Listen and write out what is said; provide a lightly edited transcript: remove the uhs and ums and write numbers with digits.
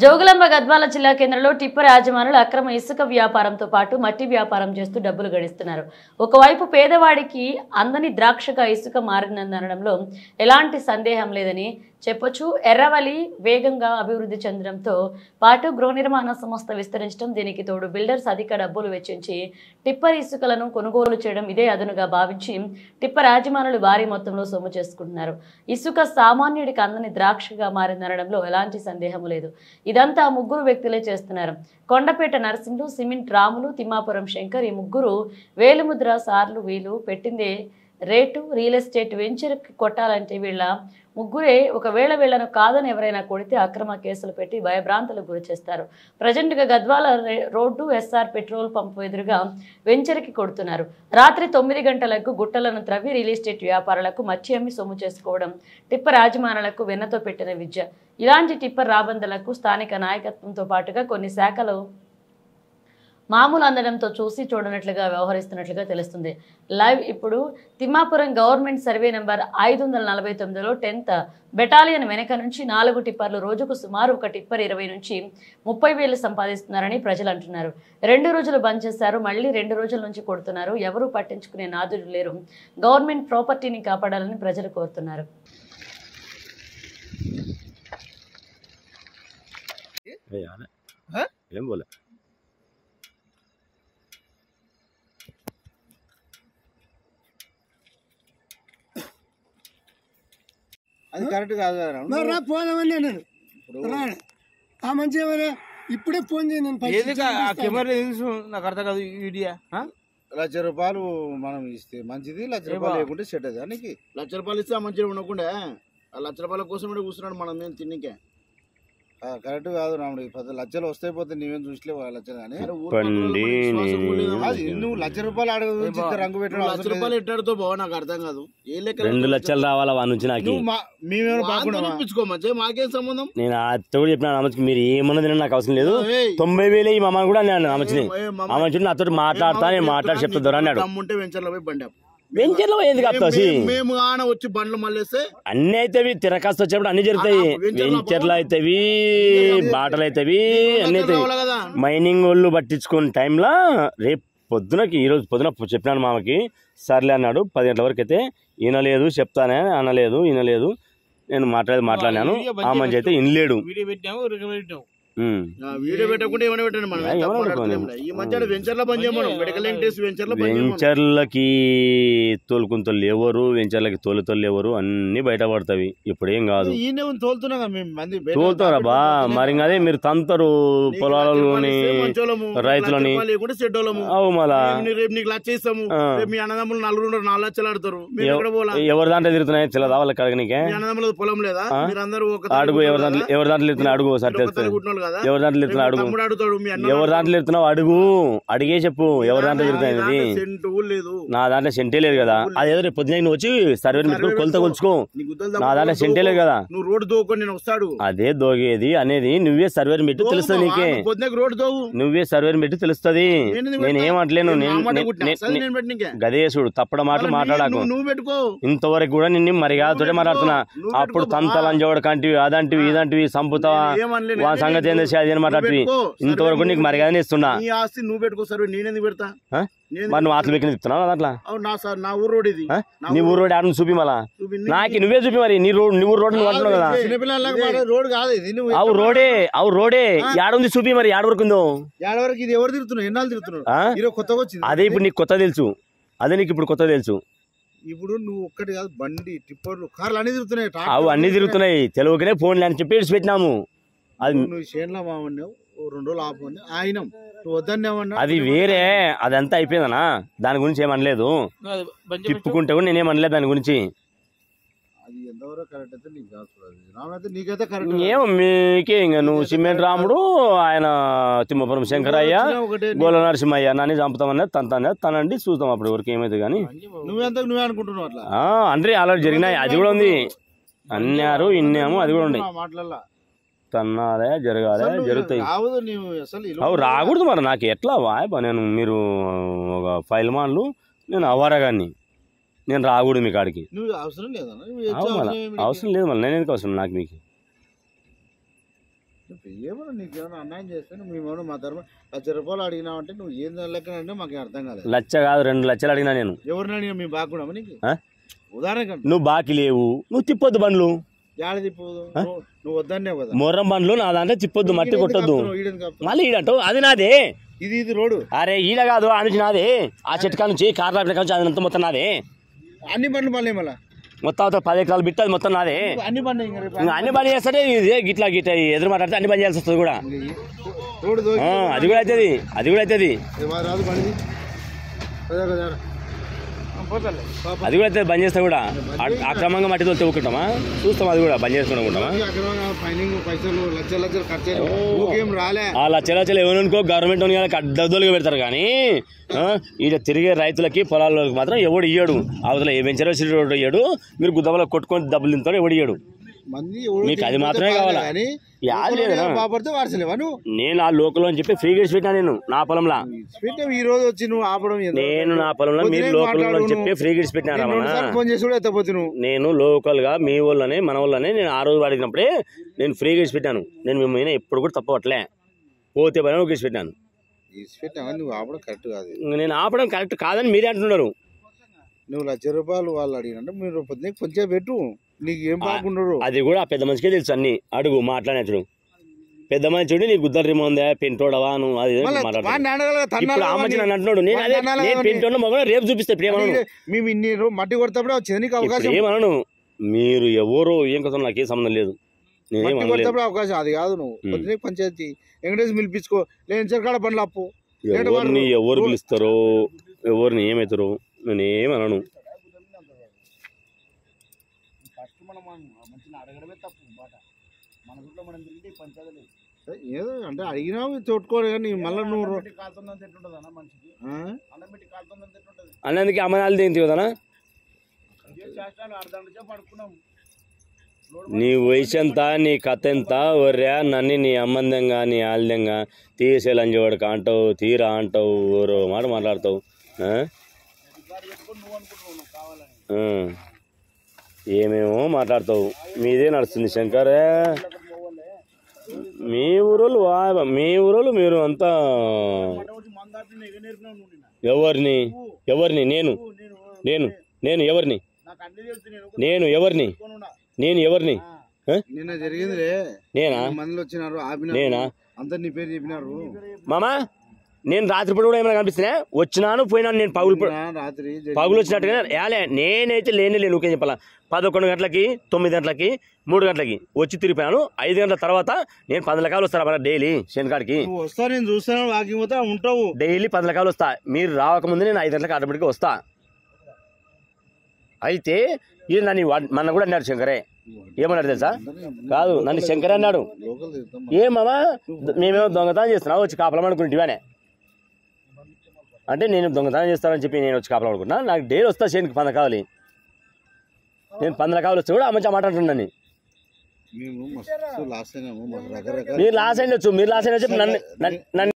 జోగులాంబ గద్వాల జిల్లా కేంద్రంలో టిప్పర్ యాజమానులు అక్రమ ఇసుక వ్యాపారంతో పాటు మట్టి వ్యాపారం చేస్తూ డబ్బులు గడిస్తున్నారు. ఒకవైపు పేదవాడికి అందని ద్రాక్షగా ఇసుక మారినందనడంలో ఎలాంటి సందేహం లేదని చెప్పొచ్చు. ఎర్రవలి వేగంగా అభివృద్ధి చెందడంతో పాటు గృహ నిర్మాణ సంస్థ విస్తరించడం, దీనికి తోడు బిల్డర్స్ అధిక డబ్బులు వెచ్చించి టిప్పర్ ఇసుకలను కొనుగోలు చేయడం ఇదే అదునుగా భావించి టిప్పర్ యాజమానులు భారీ మొత్తంలో సొమ్ము చేసుకుంటున్నారు. ఇసుక సామాన్యుడికి అందని ద్రాక్షగా మారిందనడంలో ఎలాంటి సందేహం లేదు. ఇదంతా ముగ్గురు వ్యక్తులే చేస్తున్నారు. కొండపేట నరసింహులు, సిమెంట్ రాములు, తిమ్మాపురం శంకర్, ఈ ముగ్గురు వేలుముద్ర సార్లు వీళ్ళు పెట్టిందే రేటు. రియల్ ఎస్టేట్ వెంచర్ కొట్టాలంటే వీళ్ళ ముగ్గురే ఒకవేళ వీళ్లను కాదని ఎవరైనా కొడితే అక్రమ కేసులు పెట్టి భయభ్రాంతులకు గురి చేస్తారు. ప్రజెంట్గా Gadwal road S R petrol pump ఎదురుగా వెంచర్కి కొడుతున్నారు. రాత్రి 9 గంటలకు గుట్టలను త్రవ్వి రియల్ ఎస్టేట్ వ్యాపారులకు మచ్చి అమ్మి సొమ్ము చేసుకోవడం టిప్పర్ యాజమానులకు వెన్నతో పెట్టిన విద్య. ఇలాంటి టిప్పర్ రాబందులకు స్థానిక నాయకత్వంతో పాటుగా కొన్ని శాఖలు మామూలు అందడంతో చూసి చూడనట్లుగా వ్యవహరిస్తున్నట్లుగా తెలుస్తుంది. లైవ్ ఇప్పుడు తిమ్మాపురం గవర్నమెంట్ సర్వే నెంబర్ 549లో 10th బెటాలియన్ వెనక నుంచి 4 టిప్పర్లు రోజుకు సుమారు ఒక టిప్పర్ 20 నుంచి 30 వేలు సంపాదిస్తున్నారని ప్రజలు అంటున్నారు. 2 రోజులు బంద్ చేశారు, మళ్ళీ 2 రోజుల నుంచి కొడుతున్నారు. ఎవరూ పట్టించుకునే నాదుడు లేరు. గవర్నమెంట్ ప్రాపర్టీని కాపాడాలని ప్రజలు కోరుతున్నారు. అది కరెక్ట్ కాదు కదా. పోదామని నేను మంచిగా ఇప్పుడే ఫోన్ చేయను. నాకు అర్థం కాదు. ₹1,00,000 మనం ఇస్తే మంచిది, ₹1,00,000 లేకుంటే సెట్ అది. నీకు ₹1,00,000 ఇస్తే మంచిగా ఉండకుండా ₹1,00,000 కోసం కూడా కూర్చున్నాడు. మనం మేము తిన్నికే కరెక్ట్ కాదు రాముడు. ₹10,00,000 వస్తాయి పోతే నీవేం చూసలేవు ₹1,00,000 కానీ నువ్వు ₹1,00,000 అడగదు. రంగు పెట్టడం ₹1,00,000 ఎట్టాడుతో బావ నాకు అర్థం కాదు. ఏ లెక్క ₹2,00,000 రావాలా వాడి నుంచి నాకు? మేమేమో బాగుండపించుకోమచ్చే, మాకేం సంబంధం? నేను అత్త కూడా చెప్పిన మీరు ఏమన్నది నాకు అవసరం లేదు. 90,000 ఈ మామ కూడా నేను అమ్మచ్చి అమ్మచ్చి నాతో మాట్లాడతా, నేను మాట్లాడి చెప్తా దొర అన్నాడు. అమ్ముంటే వెంచర్లో పోయి బండి వెంచర్లో ఎందుకు వస్తావు? మేము ఆన వచ్చి బండ్లు మళ్ళేస్తే అన్ని అయితేవి తిరకాస్త వచ్చేప్పుడు అన్ని జరుగుతాయి. వెంచర్లు అయితేవి, బాటలు అయితేవి, అన్ని అవుతాయి. మైనింగ్ వాళ్ళు పట్టించుకున్న టైంలో రేపు పొద్దునకి ఈరోజు పొద్దున చెప్పినాను మామకి. సర్లే అన్నాడు. 10 గంటల వరకు అయితే వినలేదు, చెప్తానే అనలేదు, వినలేదు. నేను మాట్లాడినాను. ఆ మంచి అయితే వినలేడు. వెంచర్లకి తోలుకుంటోళ్ళు ఎవరు, వెంచర్లకి తోలుతోళ్ళు ఎవరు, అన్ని బయటపడతాయి. ఇప్పుడేం కాదు, తోలుతారా బా. మరి అదే మీరు తంతరు పొలాలని, రైతులని. అవు మళ్ళా ఎవరి దాంట్లో తిరుగుతున్నాయి తెలదా వాళ్ళకి అడగనికే? అడుగు ఎవరి దాంట్లో తిరుగుతున్నా అడుగు. సరే ఎవరి దాంట్లో తిరుగుతున్నా అడుగు. ఎవరి దాంట్లో తిరుగుతున్నావు అడుగు. అడిగే చెప్పు ఎవరి దాంట్లో తిరుగుతున్నాయి. నా దాంట్లో సెంటే లేదు కదా. అదేదో రేపు పొద్దున నువ్వు వచ్చి సర్వే పెట్టుకుని కొలత కొలుచుకో. నా దాంట్లో సెంటే లేదు కదా. అదే దోగేది అనేది నువ్వే సర్వే పెట్టి తెలుస్తుంది. నీకే నువ్వే సర్వే పెట్టి తెలుస్తుంది. నేనేమంటలేను. గదేశుడు తప్పడ మాటలు మాట్లాడాకు. ఇంతవరకు కూడా నిన్ను మరిగాతోటే మాట్లాడుతున్నా. అప్పుడు తంతలంజోడు కంటివి, అదంటివి, ఇదంటివి, సంపుతావా సంగతి ఏంది అది అని మాట్లాడుతుంది. ఇంతవరకు నీకు మరిగానే ఇస్తున్నా. మరి నువ్వు ఆటలు పెట్టి చెప్తున్నావు అట్లా. నీ ఊరు రోడ్ ఆడ చూపి మళ్ళా నాకు నువ్వే చూపి. మరి నీ ఊరు రోడ్ నువ్వు అంటున్నావు కదా. అవు రోడే, అవు రోడే ఏడుంది చూపి. మరి ఏడ వరకు ఉందో అదే ఇప్పుడు నీకు కొత్త తెలుసు. అదే నీకు ఇప్పుడు కొత్త తెలుసు. ఇప్పుడు నువ్వు ఒక్కటి కాదు, బండి, టిప్పర్లు, కార్లు అన్ని తిరుగుతున్నాయి. అవు అన్ని తిరుగుతున్నాయి. తెలుగునే ఫోన్లు అని చెప్పి పెట్టినాము. అది నువ్వు చేనులో బాగున్నావు, 2 రోజులు ఆపుని ఆయన నువ్వు వద్దన్నా. అది వేరే, అదంతా అయిపోయిందనా. దాని గురించి ఏమనలేదు. తిప్పుకుంటే కూడా నేనేమనలేదు దాని గురించి. ఏమో మీకే ఇంకా నువ్వు సిమెంట్ రాముడు, ఆయన తిమ్మపురం శంకరయ్య, గోల నరసింహయ్య నన్ను చంపుతామన్నా తనండి చూద్దాం అప్పుడు ఎవరికి ఏమైతే. కానీ నువ్వే అనుకుంటున్నావు అట్లా అంటే ఆల్రెడీ జరిగినాయి. అది కూడా ఉంది. అన్నారు ఇన్నాము, అది కూడా ఉంది. తన్నాలే జరగాలే జరుగుతాయి. అవు రాకూడదు మరి నాకు ఎట్లా వాయపా. నేను మీరు ఒక 5 మాన్లు, నేను అవారగాన్ని, నేను రాకూడదు మీ కాడికి. అవసరం లేదు మళ్ళీ. నేను ఎందుకు అవసరం నాకు మీకు? ఏమన్నా నీకేమైనా అన్యాయం చేస్తే మేమేమన్నా మా తరఫున ₹1,00,000 అడిగినావంటే నువ్వు ఏం లెక్క అంటే మాకు అర్థం కాలేదు. 1,00,000 కాదు 2 లక్షలు అడిగినా నేను. ఎవరిని అడిగినా మేము బాగుండా నీకు ఉదాహరణ నువ్వు బాకీ లేవు, నువ్వు తిప్పొద్దు బండ్లు. ఏడ తిప్పదు నువ్వు వద్దనే కదా. మొర్రం బండ్లు నా దాంట్లో తిప్పొద్దు, మట్టి కొట్టొద్దు. మళ్ళీ ఈడంటావు అది నాదే, ఇది రోడ్డు. అరే ఈడ కాదు ఆ నుంచి నాదే, ఆ చెట్టు నుంచి కార్ల నుంచి అదంతా మొత్తం నాదే. అన్ని బండ్లు మళ్ళీ మళ్ళీ మొత్తం 10 ఎకరాలు బిట్టు అది మొత్తం నాదే. అన్ని బండి అన్ని బంద్ చేస్తే గిట్లా గిట్లా ఎదురు మాట్లాడితే అన్ని బంద్ చేయాల్సి వస్తుంది కూడా. అది కూడా అవుతుంది, అది కూడా అవుతుంది, అది కూడా అయితే బంద్ చేస్తా కూడా. అక్రమంగా మట్టితో తెవ్వుకుంటామా చూస్తాం, అది కూడా బంద్ చేసుకుంటామా. ఆ లక్షలు ఏమనుకో గవర్నమెంట్ డబ్బులుగా పెడతారు కానీ ఈడ తిరిగే రైతులకి పొలాల్లోకి మాత్రం ఎవడు ఇయ్యడు. అవతల ఏ వెంచర్ రోడ్డు ఇయ్యడు, మీరు గుద్దవలో కొట్టుకొని డబ్బులు తింటారు, ఎవడు ఇయ్యడు. మీకు అది మాత్రమే కావాలా? నేను ఆ లోకల్ అని చెప్పి ఫ్రీగా పెట్టినా నేను నా పొలంలో. ఈ రోజు వచ్చి నువ్వు ఆపడం నేను నా పొలంలో మీరు లోకల్ అని చెప్పి ఫ్రీగా పెట్టినారా? నేను లోకల్ గా మీ వాళ్ళనే మన వాళ్ళనే నేను ఆ రోజు అడిగినప్పుడే నేను ఫ్రీగా పెట్టాను. నేను మిమ్మల్ని ఎప్పుడు కూడా తప్పవట్లే, పోతే పని గీసి పెట్టాను. నేను ఆపడం కరెక్ట్ కాదని మీరే అంటున్నారు. నువ్వు ₹1,00,000 వాళ్ళు అడిగినంటే మీరు కొంచెం పెట్టు, నీకు ఏం బాగుండరు. అది కూడా పెద్ద మనిషికే తెలుసు, అన్ని అడుగు మాట్లాడేటడు. పెద్ద మనిషి నీకు గుద్దలు రిమో ఉందా పెంటోడవా నువ్వు అది ఇప్పుడు ఆ మధ్య నన్ను అంటున్నాడు. నేను పెంటోడు మగ రేపు చూపిస్తే మేము ఇన్ని మట్టి కొడతాడే వచ్చింది నీకు అవకాశం. ఏమన్నాను మీరు ఎవరు ఏం కదా నాకేం సంబంధం లేదు. కొడతాడే అవకాశం అది కాదు. నువ్వు పంచాయతీ వెంకటేశ్వర పిలిపించుకో, లేని చెరకాడ పనులు అప్పు. ఎవరిని ఎవరు పిలుస్తారో ఎవరిని ఏమవుతారో నేనేమన్నాను. ఏదో అంటే అడిగినావు తోడుకోడు కానీ మళ్ళీ నువ్వు అన్నందుకే అమ్మనాలు తింది కదా. నీ వయసు ఎంత, నీ కథ ఎంత, ఒర్రా నన్ను నీ అమ్మందంగా నీ ఆల్దంగా తీసేలంజవాడికి అంటావు, తీరా అంటావు, ఓరో మాట మాట్లాడతావు. ఏమేమో మాట్లాడతావు. మీదే నడుస్తుంది శంకరే, మీ ఊరోళ్ళు మీరు అంతా. ఎవరిని ఎవరిని నేను నేను నేను ఎవరిని నేను ఎవరిని నేను ఎవరిని నిన్న జరిగింది నేనా మందులు వచ్చినారు నేనా అంతా నీ పేరు చెప్పినారు మామా. నేను రాత్రిపూట కూడా ఏమైనా కనిపిస్తున్నా వచ్చినాను పోయినాను. నేను పగులు వచ్చినట్టుగా ఏలే నేనైతే లేనే నువ్వుకేం చెప్పాలా. 11 గంటలకి 9 గంటలకి 3 గంటలకి వచ్చి తిరిగిపోయాను. 5 గంటల తర్వాత నేను 10 లకాలు వస్తారా డైలీ శనికాడికి వస్తా. నేను చూస్తాను వాకింగ్ పోతా ఉంటావు డైలీ 10 లకాలు వస్తా. మీరు రావకముందు నేను 5 గంటలకు ఆటోమేటిక్గా వస్తా. అయితే ఇది నన్ను మన కూడా అన్నాడు శంకరే. ఏమన్నాడు తెలుసా? కాదు నన్ను శంకరే అన్నాడు. ఏమమ్మా మేమేమో దొంగతనం చేస్తున్నావు వచ్చి కాపలం అనుకుంటున్నానే అంటే నేను దొంగతనం చేస్తానని చెప్పి నేను వచ్చి కాపలం అనుకుంటున్నా. నాకు డైలీ వస్తా శనికి 10 కావాలి. నేను 10 కావాలి వస్తే కూడా మంచిగా మాట్లాడుతున్నాను. మీరు లాస్ అయినచ్చు, మీరు లాస్ అయినా చెప్పి నన్ను